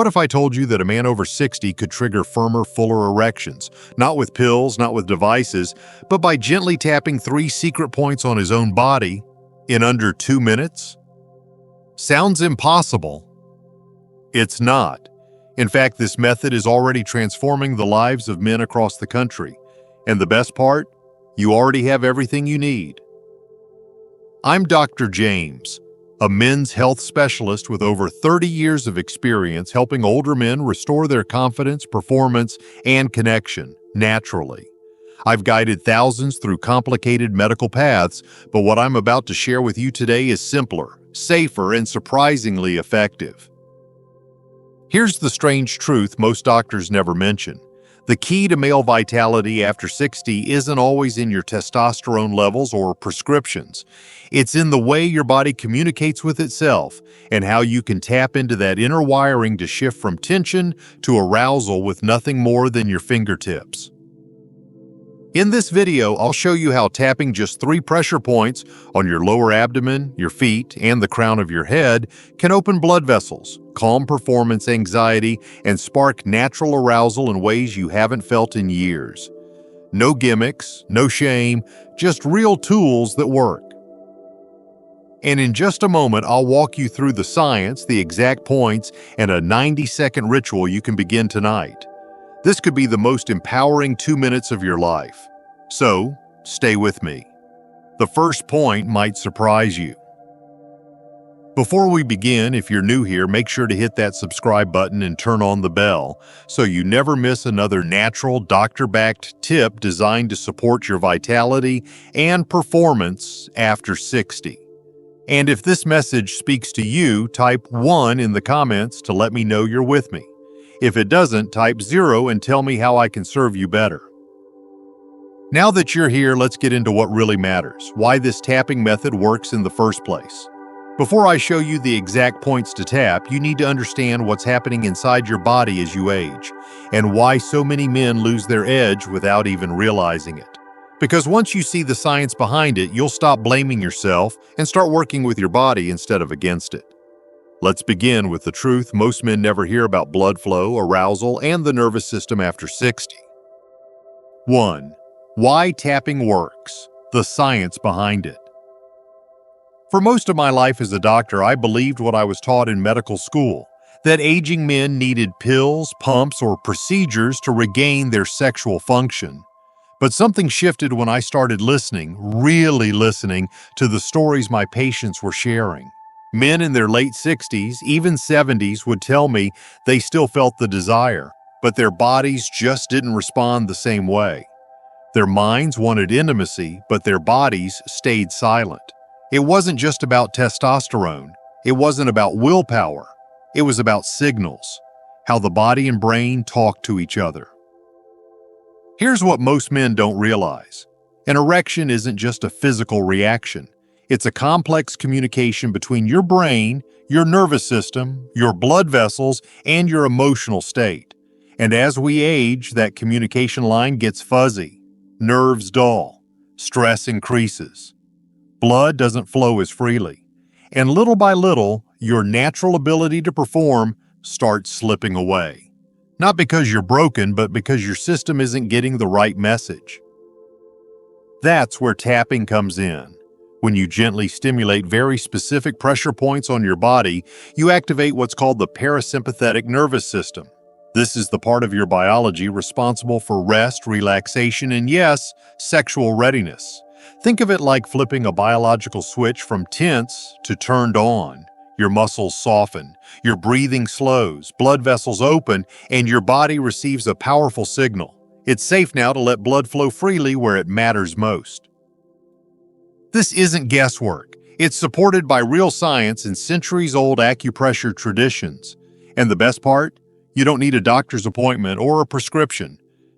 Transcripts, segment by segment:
What if I told you that a man over 60 could trigger firmer, fuller erections, not with pills, not with devices, but by gently tapping 3 secret points on his own body in under 2 minutes? Sounds impossible. It's not. In fact, this method is already transforming the lives of men across the country. And the best part? You already have everything you need. I'm Dr. James, a men's health specialist with over 30 years of experience helping older men restore their confidence, performance, and connection naturally. I've guided thousands through complicated medical paths, but what I'm about to share with you today is simpler, safer, and surprisingly effective. Here's the strange truth most doctors never mention. The key to male vitality after 60 isn't always in your testosterone levels or prescriptions. It's in the way your body communicates with itself and how you can tap into that inner wiring to shift from tension to arousal with nothing more than your fingertips. In this video, I'll show you how tapping just 3 pressure points on your lower abdomen, your feet, and the crown of your head can open blood vessels, calm performance anxiety, and spark natural arousal in ways you haven't felt in years. No gimmicks, no shame, just real tools that work. And in just a moment, I'll walk you through the science, the exact points, and a 90-second ritual you can begin tonight. This could be the most empowering 2 minutes of your life. So, stay with me. The first point might surprise you. Before we begin, if you're new here, make sure to hit that subscribe button and turn on the bell so you never miss another natural, doctor-backed tip designed to support your vitality and performance after 60. And if this message speaks to you, type 1 in the comments to let me know you're with me. If it doesn't, type 0 and tell me how I can serve you better. Now that you're here, let's get into what really matters, why this tapping method works in the first place. Before I show you the exact points to tap, you need to understand what's happening inside your body as you age, and why so many men lose their edge without even realizing it. Because once you see the science behind it, you'll stop blaming yourself and start working with your body instead of against it. Let's begin with the truth most men never hear about blood flow, arousal, and the nervous system after 60. 1. Why tapping works. The science behind it. For most of my life as a doctor, I believed what I was taught in medical school, that aging men needed pills, pumps, or procedures to regain their sexual function. But something shifted when I started listening, really listening, to the stories my patients were sharing. Men in their late 60s, even 70s, would tell me they still felt the desire, but their bodies just didn't respond the same way. Their minds wanted intimacy, but their bodies stayed silent. It wasn't just about testosterone. It wasn't about willpower. It was about signals, how the body and brain talk to each other. Here's what most men don't realize. An erection isn't just a physical reaction. It's a complex communication between your brain, your nervous system, your blood vessels, and your emotional state. And as we age, that communication line gets fuzzy, nerves dull, stress increases. Blood doesn't flow as freely. And little by little, your natural ability to perform starts slipping away. Not because you're broken, but because your system isn't getting the right message. That's where tapping comes in. When you gently stimulate very specific pressure points on your body, you activate what's called the parasympathetic nervous system. This is the part of your biology responsible for rest, relaxation, and yes, sexual readiness. Think of it like flipping a biological switch from tense to turned on. Your muscles soften, your breathing slows, blood vessels open, and your body receives a powerful signal. It's safe now to let blood flow freely where it matters most. This isn't guesswork. It's supported by real science and centuries-old acupressure traditions. And the best part? You don't need a doctor's appointment or a prescription.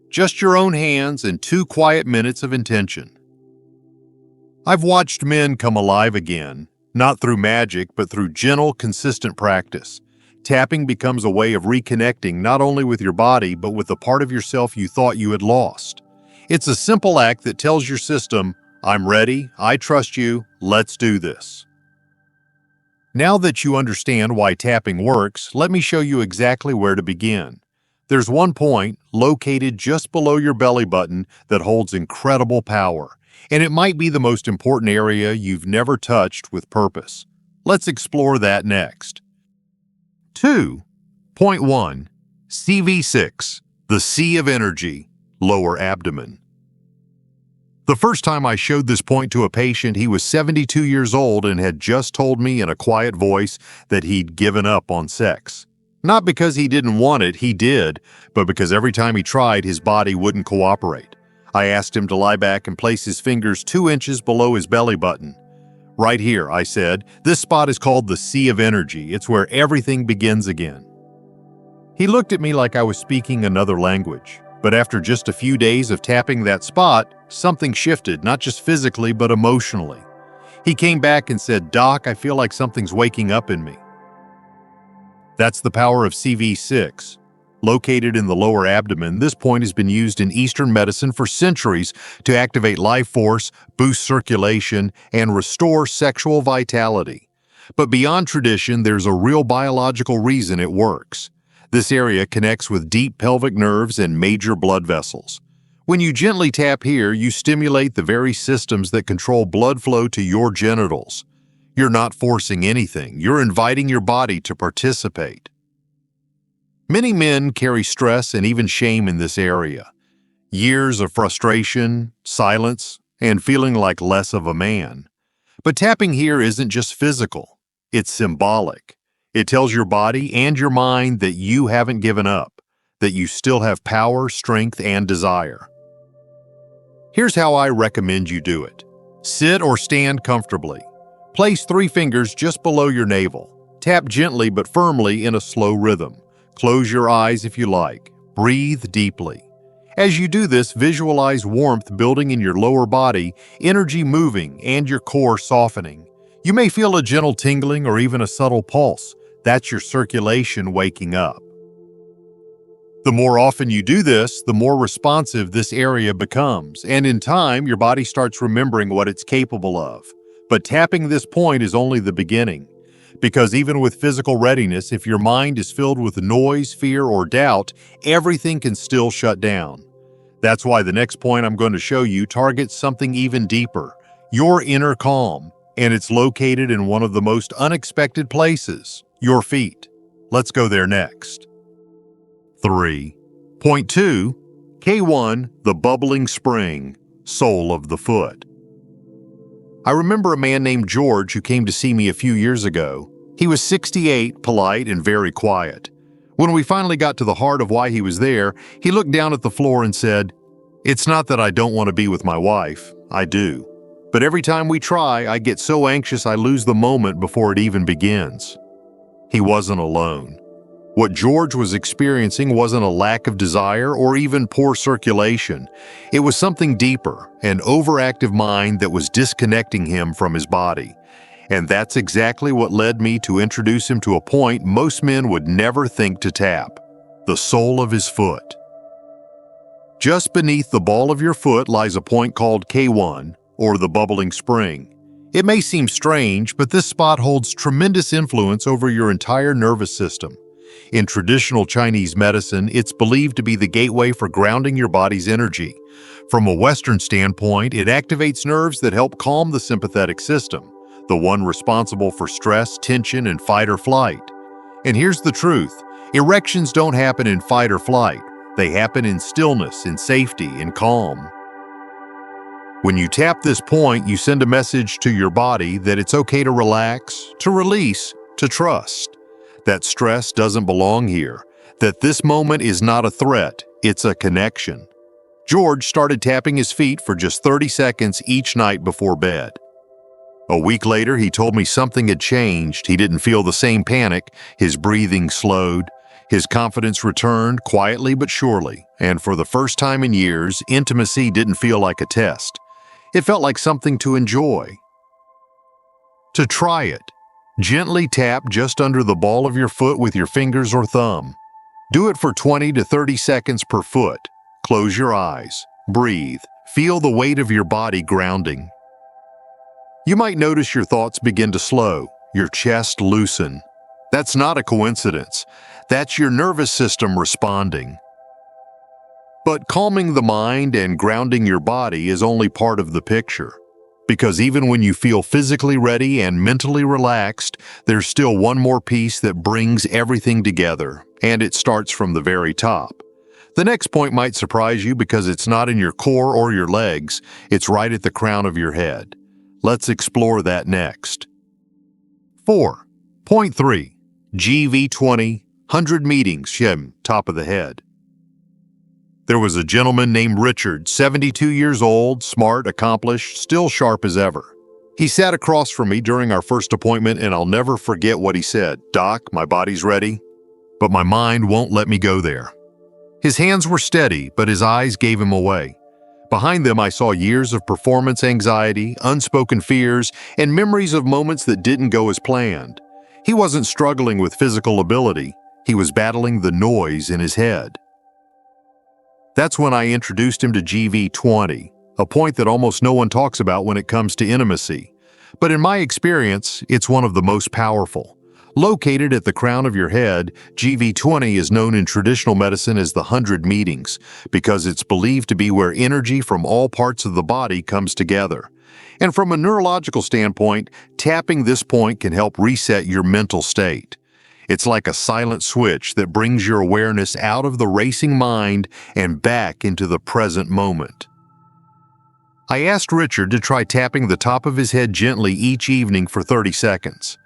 Just your own hands and 2 quiet minutes of intention. I've watched men come alive again, not through magic, but through gentle, consistent practice. Tapping becomes a way of reconnecting not only with your body, but with the part of yourself you thought you had lost. It's a simple act that tells your system, I'm ready, I trust you, let's do this. Now that you understand why tapping works, let me show you exactly where to begin. There's one point, located just below your belly button, that holds incredible power, and it might be the most important area you've never touched with purpose. Let's explore that next. 2.1. CV6, the Sea of Energy, lower abdomen. The first time I showed this point to a patient, he was 72 years old and had just told me in a quiet voice that he'd given up on sex. Not because he didn't want it, he did, but because every time he tried, his body wouldn't cooperate. I asked him to lie back and place his fingers 2 inches below his belly button. Right here, I said, this spot is called the Sea of Energy. It's where everything begins again. He looked at me like I was speaking another language. But after just a few days of tapping that spot, something shifted, not just physically, but emotionally. He came back and said, "Doc, I feel like something's waking up in me." That's the power of CV6. Located in the lower abdomen, this point has been used in Eastern medicine for centuries to activate life force, boost circulation, and restore sexual vitality. But beyond tradition, there's a real biological reason it works. This area connects with deep pelvic nerves and major blood vessels. When you gently tap here, you stimulate the very systems that control blood flow to your genitals. You're not forcing anything. You're inviting your body to participate. Many men carry stress and even shame in this area. Years of frustration, silence, and feeling like less of a man. But tapping here isn't just physical. It's symbolic. It tells your body and your mind that you haven't given up, that you still have power, strength, and desire. Here's how I recommend you do it. Sit or stand comfortably. Place 3 fingers just below your navel. Tap gently but firmly in a slow rhythm. Close your eyes if you like. Breathe deeply. As you do this, visualize warmth building in your lower body, energy moving, and your core softening. You may feel a gentle tingling or even a subtle pulse. That's your circulation waking up. The more often you do this, the more responsive this area becomes, and in time, your body starts remembering what it's capable of. But tapping this point is only the beginning, because even with physical readiness, if your mind is filled with noise, fear, or doubt, everything can still shut down. That's why the next point I'm going to show you targets something even deeper, your inner calm, and it's located in one of the most unexpected places, your feet. Let's go there next. 3.2. K1, the bubbling spring, sole of the foot. I remember a man named George who came to see me a few years ago. He was 68, polite, and very quiet. When we finally got to the heart of why he was there, he looked down at the floor and said, "It's not that I don't want to be with my wife. I do. But every time we try, I get so anxious I lose the moment before it even begins." He wasn't alone. What George was experiencing wasn't a lack of desire or even poor circulation. It was something deeper, an overactive mind that was disconnecting him from his body. And that's exactly what led me to introduce him to a point most men would never think to tap: the sole of his foot. Just beneath the ball of your foot lies a point called K1, or the bubbling spring. It may seem strange, but this spot holds tremendous influence over your entire nervous system. In traditional Chinese medicine, it's believed to be the gateway for grounding your body's energy. From a Western standpoint, it activates nerves that help calm the sympathetic system, the one responsible for stress, tension, and fight or flight. And here's the truth: erections don't happen in fight or flight. They happen in stillness, in safety, in calm. When you tap this point, you send a message to your body that it's okay to relax, to release, to trust. That stress doesn't belong here, that this moment is not a threat, it's a connection. George started tapping his feet for just 30 seconds each night before bed. A week later, he told me something had changed. He didn't feel the same panic, his breathing slowed, his confidence returned quietly but surely, and for the first time in years, intimacy didn't feel like a test. It felt like something to enjoy. To try it, gently tap just under the ball of your foot with your fingers or thumb. Do it for 20 to 30 seconds per foot. Close your eyes. Breathe. Feel the weight of your body grounding. You might notice your thoughts begin to slow. your chest loosen. That's not a coincidence. That's your nervous system responding. But calming the mind and grounding your body is only part of the picture. Because even when you feel physically ready and mentally relaxed, there's still one more piece that brings everything together, and it starts from the very top. The next point might surprise you because it's not in your core or your legs, it's right at the crown of your head. Let's explore that next. 4. Point 3. GV20, 100 meetings, top of the head. There was a gentleman named Richard, 72 years old, smart, accomplished, still sharp as ever. He sat across from me during our first appointment, and I'll never forget what he said. "Doc, my body's ready, but my mind won't let me go there." His hands were steady, but his eyes gave him away. Behind them, I saw years of performance anxiety, unspoken fears, and memories of moments that didn't go as planned. He wasn't struggling with physical ability. He was battling the noise in his head. That's when I introduced him to GV20, a point that almost no one talks about when it comes to intimacy. But in my experience, it's one of the most powerful. Located at the crown of your head, GV20 is known in traditional medicine as the 100 meetings because it's believed to be where energy from all parts of the body comes together. And from a neurological standpoint, tapping this point can help reset your mental state. It's like a silent switch that brings your awareness out of the racing mind and back into the present moment. I asked Richard to try tapping the top of his head gently each evening for 30 seconds.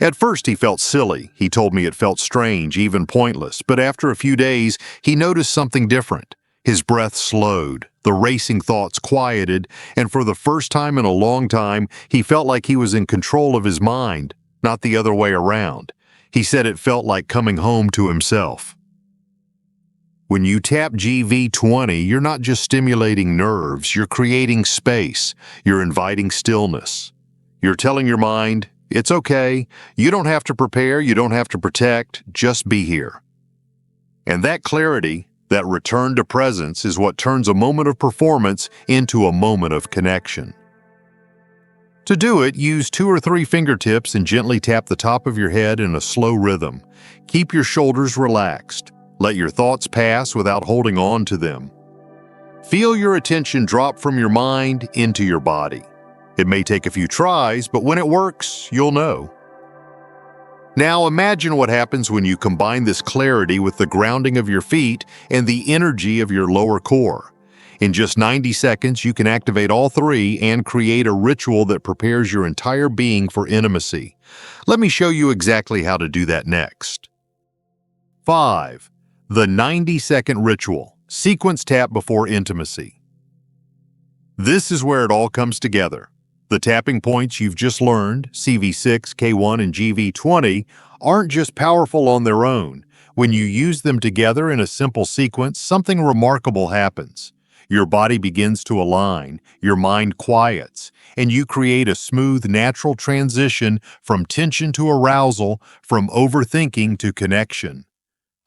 At first he felt silly. He told me it felt strange, even pointless, but after a few days he noticed something different. His breath slowed, the racing thoughts quieted, and for the first time in a long time, he felt like he was in control of his mind, not the other way around. He said it felt like coming home to himself. When you tap GV20, you're not just stimulating nerves, you're creating space, you're inviting stillness. You're telling your mind, it's okay, you don't have to prepare, you don't have to protect, just be here. And that clarity, that return to presence, is what turns a moment of performance into a moment of connection. To do it, use 2 or 3 fingertips and gently tap the top of your head in a slow rhythm. Keep your shoulders relaxed. Let your thoughts pass without holding on to them. Feel your attention drop from your mind into your body. It may take a few tries, but when it works, you'll know. Now imagine what happens when you combine this clarity with the grounding of your feet and the energy of your lower core. In just 90 seconds, you can activate all 3 and create a ritual that prepares your entire being for intimacy. Let me show you exactly how to do that next. 5. The 90-second ritual. Sequence tap before intimacy. This is where it all comes together. The tapping points you've just learned, CV6, K1, and GV20, aren't just powerful on their own. When you use them together in a simple sequence, something remarkable happens. Your body begins to align, your mind quiets, and you create a smooth, natural transition from tension to arousal, from overthinking to connection.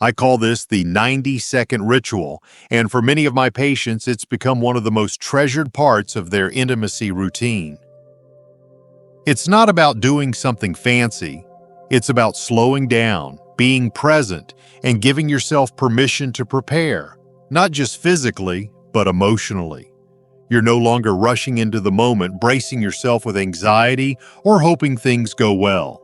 I call this the 90-second ritual, and for many of my patients, it's become one of the most treasured parts of their intimacy routine. It's not about doing something fancy. It's about slowing down, being present, and giving yourself permission to prepare, not just physically, but emotionally. You're no longer rushing into the moment, bracing yourself with anxiety or hoping things go well.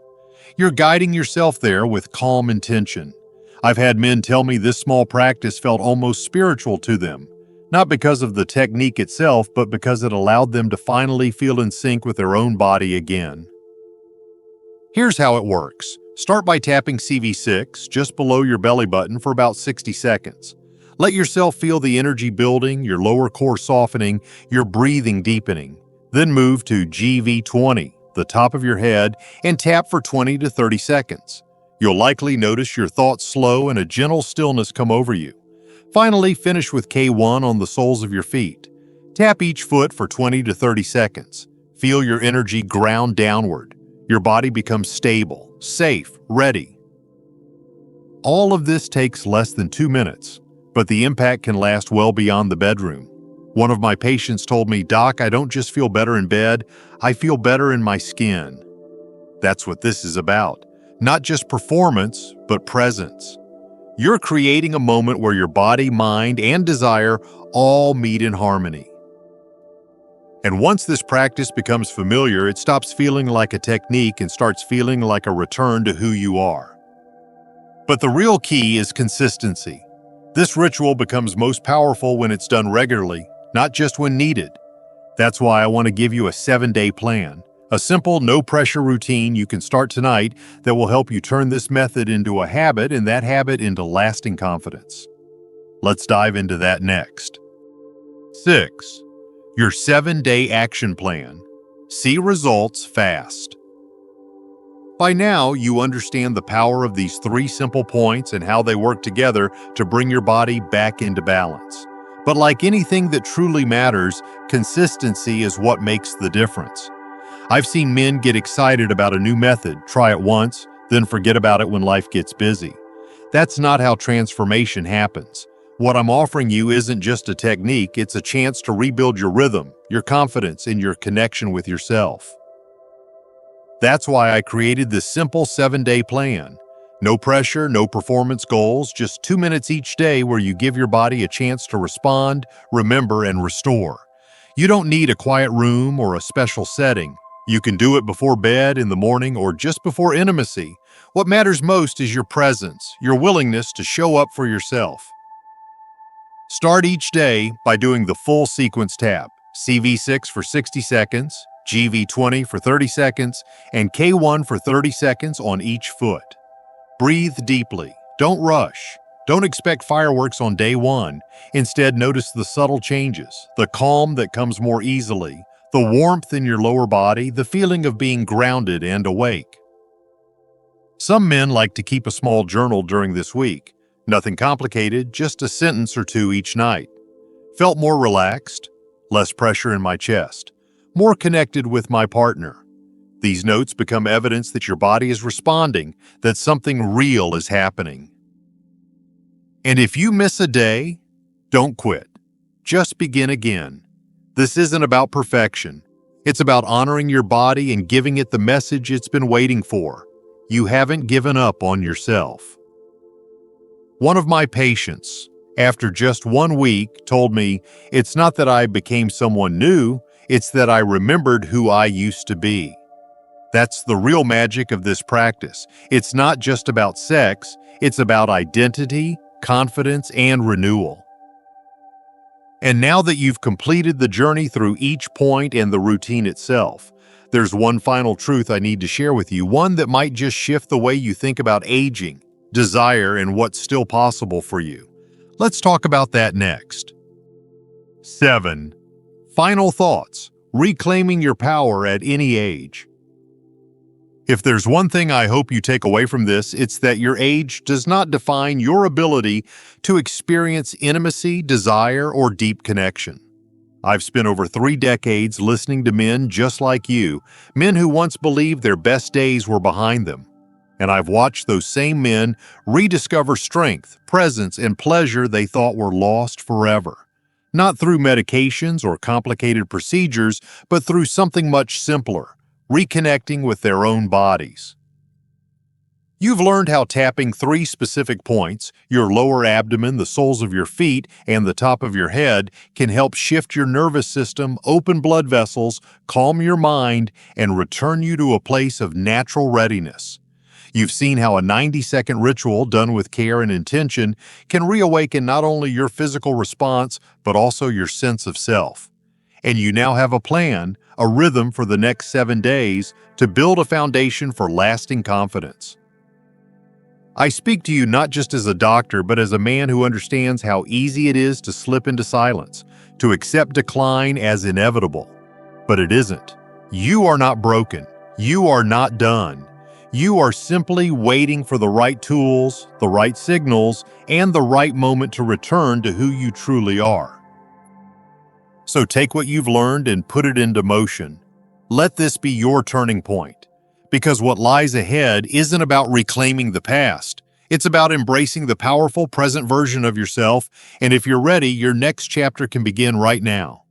You're guiding yourself there with calm intention. I've had men tell me this small practice felt almost spiritual to them, not because of the technique itself, but because it allowed them to finally feel in sync with their own body again. Here's how it works. Start by tapping CV6 just below your belly button for about 60 seconds. Let yourself feel the energy building, your lower core softening, your breathing deepening. Then move to GV20, the top of your head, and tap for 20 to 30 seconds. You'll likely notice your thoughts slow and a gentle stillness come over you. Finally, finish with K1 on the soles of your feet. Tap each foot for 20 to 30 seconds. Feel your energy ground downward. Your body becomes stable, safe, ready. All of this takes less than 2 minutes, but the impact can last well beyond the bedroom. One of my patients told me, "Doc, I don't just feel better in bed, I feel better in my skin." That's what this is about. Not just performance, but presence. You're creating a moment where your body, mind, and desire all meet in harmony. And once this practice becomes familiar, it stops feeling like a technique and starts feeling like a return to who you are. But the real key is consistency. This ritual becomes most powerful when it's done regularly, not just when needed. That's why I want to give you a 7-day plan, a simple, no-pressure routine you can start tonight that will help you turn this method into a habit and that habit into lasting confidence. Let's dive into that next. 6. Your 7-day action plan. See results fast. By now, you understand the power of these 3 simple points and how they work together to bring your body back into balance. But like anything that truly matters, consistency is what makes the difference. I've seen men get excited about a new method, try it once, then forget about it when life gets busy. That's not how transformation happens. What I'm offering you isn't just a technique, it's a chance to rebuild your rhythm, your confidence, and your connection with yourself. That's why I created this simple 7-day plan. No pressure, no performance goals, just 2 minutes each day where you give your body a chance to respond, remember, and restore. You don't need a quiet room or a special setting. You can do it before bed, in the morning, or just before intimacy. What matters most is your presence, your willingness to show up for yourself. Start each day by doing the full sequence tap, CV6 for 60 seconds, GV20 for 30 seconds, and K1 for 30 seconds on each foot. Breathe deeply. Don't rush. Don't expect fireworks on day 1. Instead, notice the subtle changes, the calm that comes more easily, the warmth in your lower body, the feeling of being grounded and awake. Some men like to keep a small journal during this week. Nothing complicated, just a sentence or 2 each night. Felt more relaxed, less pressure in my chest, more connected with my partner. These notes become evidence that your body is responding, that something real is happening. And if you miss a day, don't quit. Just begin again. This isn't about perfection. It's about honoring your body and giving it the message it's been waiting for. You haven't given up on yourself. One of my patients, after just 1 week, told me, "It's not that I became someone new, it's that I remembered who I used to be." That's the real magic of this practice. It's not just about sex, it's about identity, confidence, and renewal. And now that you've completed the journey through each point and the routine itself, there's one final truth I need to share with you, one that might just shift the way you think about aging, desire, and what's still possible for you. Let's talk about that next. 7. Final thoughts. Reclaiming your power at any age. If there's one thing I hope you take away from this, it's that your age does not define your ability to experience intimacy, desire, or deep connection. I've spent over 3 decades listening to men just like you, men who once believed their best days were behind them. And I've watched those same men rediscover strength, presence, and pleasure they thought were lost forever. Not through medications or complicated procedures, but through something much simpler, reconnecting with their own bodies. You've learned how tapping 3 specific points, your lower abdomen, the soles of your feet, and the top of your head, can help shift your nervous system, open blood vessels, calm your mind, and return you to a place of natural readiness. You've seen how a 90-second ritual done with care and intention can reawaken not only your physical response, but also your sense of self. And you now have a plan, a rhythm for the next 7 days to build a foundation for lasting confidence. I speak to you not just as a doctor, but as a man who understands how easy it is to slip into silence, to accept decline as inevitable. But it isn't. You are not broken. You are not done. You are simply waiting for the right tools, the right signals, and the right moment to return to who you truly are. So take what you've learned and put it into motion. Let this be your turning point. Because what lies ahead isn't about reclaiming the past. It's about embracing the powerful present version of yourself, and if you're ready, your next chapter can begin right now.